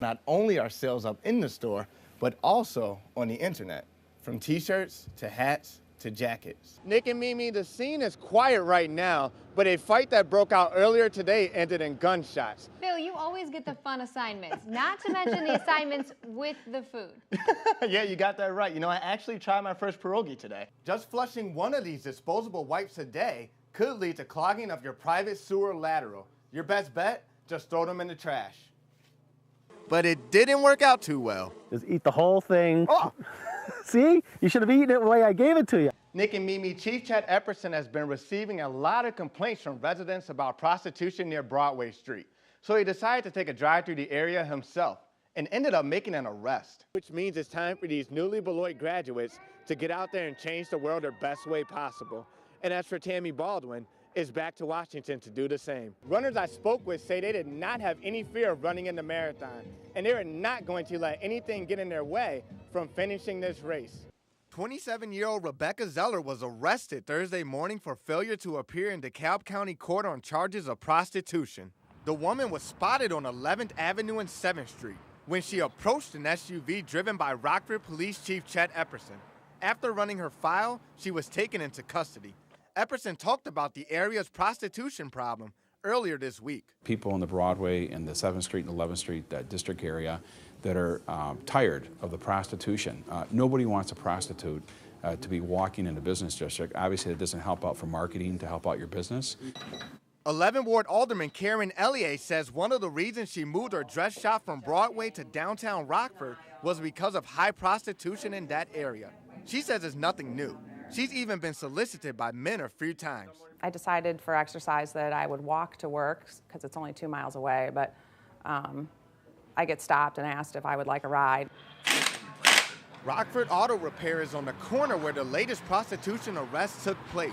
Not only are sales up in the store, but also on the internet, from t-shirts to hats to jackets. Nick and Mimi, the scene is quiet right now, but a fight that broke out earlier today ended in gunshots. Phil, you always get the fun assignments, not to mention the assignments with the food. Yeah, you got that right. You know, I actually tried my first pierogi today. Just flushing one of these disposable wipes a day could lead to clogging of your private sewer lateral. Your best bet, just throw them in the trash. But it didn't work out too well. Just eat the whole thing. Oh. See? You should have eaten it the way I gave it to you. Nick and Mimi, Chief Chet Epperson has been receiving a lot of complaints from residents about prostitution near Broadway Street. So he decided to take a drive through the area himself and ended up making an arrest. Which means it's time for these newly Beloit graduates to get out there and change the world their best way possible. And as for Tammy Baldwin, is back to Washington to do the same. Runners I spoke with say they did not have any fear of running in the marathon, and they are not going to let anything get in their way from finishing this race. 27-year-old Rebecca Zeller was arrested Thursday morning for failure to appear in DeKalb County Court on charges of prostitution. The woman was spotted on 11th Avenue and 7th Street when she approached an SUV driven by Rockford Police Chief Chet Epperson. After running her file, she was taken into custody. Epperson talked about the area's prostitution problem earlier this week. People on the Broadway and the 7th Street and 11th Street district area that are tired of the prostitution. Nobody wants a prostitute to be walking in the business district. Obviously, it doesn't help out for marketing to help out your business. 11th Ward Alderman Karen Elliott says one of the reasons she moved her dress shop from Broadway to downtown Rockford was because of high prostitution in that area. She says it's nothing new. She's even been solicited by men a few times. I decided for exercise that I would walk to work because it's only 2 miles away, but I get stopped and asked if I would like a ride. Rockford Auto Repair is on the corner where the latest prostitution arrest took place.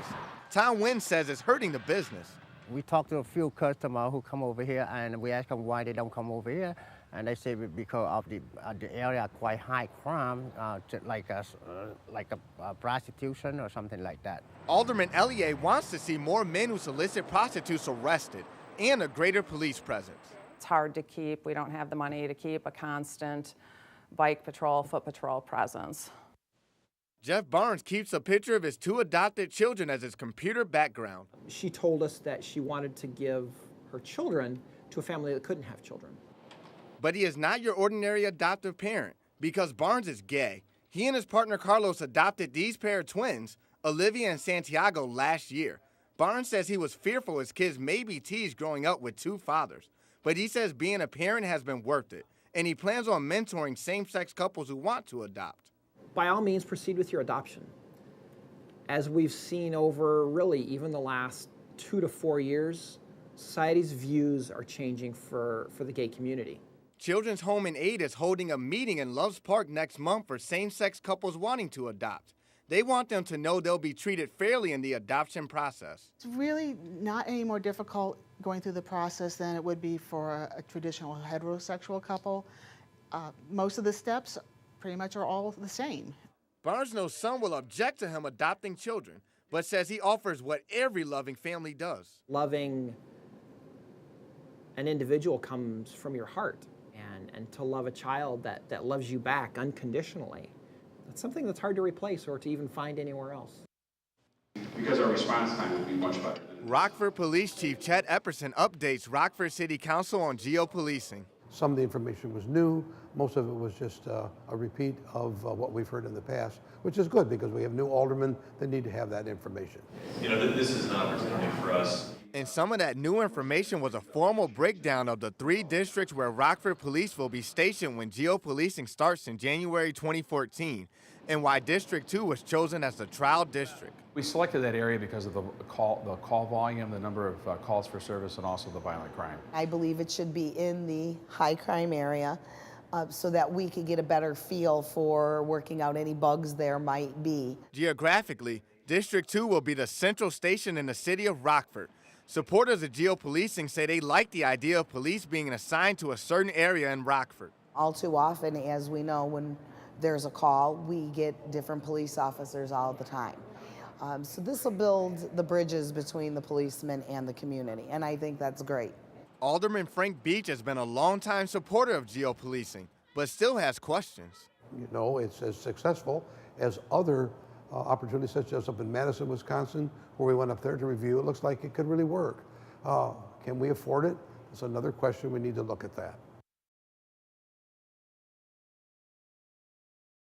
Tom Wynn says it's hurting the business. We talked to a few customers who come over here, and we asked them why they don't come over here. And they say because of the area quite high crime, like a prostitution or something like that. Alderman Elliott wants to see more men who solicit prostitutes arrested and a greater police presence. It's hard to keep. We don't have the money to keep a constant bike patrol, foot patrol presence. Jeff Barnes keeps a picture of his 2 adopted children as his computer background. She told us that she wanted to give her children to a family that couldn't have children. But he is not your ordinary adoptive parent because Barnes is gay. He and his partner Carlos adopted these pair of twins, Olivia and Santiago, last year. Barnes says he was fearful his kids may be teased growing up with 2 fathers. But he says being a parent has been worth it, and he plans on mentoring same-sex couples who want to adopt. By all means, proceed with your adoption. As we've seen over really even the last 2 to 4 years, society's views are changing for the gay community. Children's Home and Aid is holding a meeting in Loves Park next month for same-sex couples wanting to adopt. They want them to know they'll be treated fairly in the adoption process. It's really not any more difficult going through the process than it would be for a traditional heterosexual couple. Most of the steps pretty much are all the same. Barnes knows some will object to him adopting children, but says he offers what every loving family does. Loving an individual comes from your heart. And to love a child that loves you back unconditionally, that's something that's hard to replace or to even find anywhere else. Because our response time will be much better. Rockford Police Chief Chet Epperson updates Rockford City Council on geopolicing. Some of the information was new. Most of it was just a repeat of what we've heard in the past, which is good because we have new aldermen that need to have that information. You know, this is an opportunity for us. And some of that new information was a formal breakdown of the 3 districts where Rockford Police will be stationed when geopolicing starts in January 2014, and why District 2 was chosen as the trial district. We selected that area because of the call volume, the number of calls for service, and also the violent crime. I believe it should be in the high crime area so that we could get a better feel for working out any bugs there might be. Geographically, District 2 will be the central station in the city of Rockford. Supporters of geopolicing say they like the idea of police being assigned to a certain area in Rockford. All too often, as we know, when there's a call, we get different police officers all the time. So this will build the bridges between the policemen and the community, and I think that's great. Alderman Frank Beach has been a longtime supporter of geopolicing, but still has questions. You know, it's as successful as other opportunities, such as up in Madison, Wisconsin, where we went up there to review. It looks like it could really work. Can we afford it? That's another question. We need to look at that.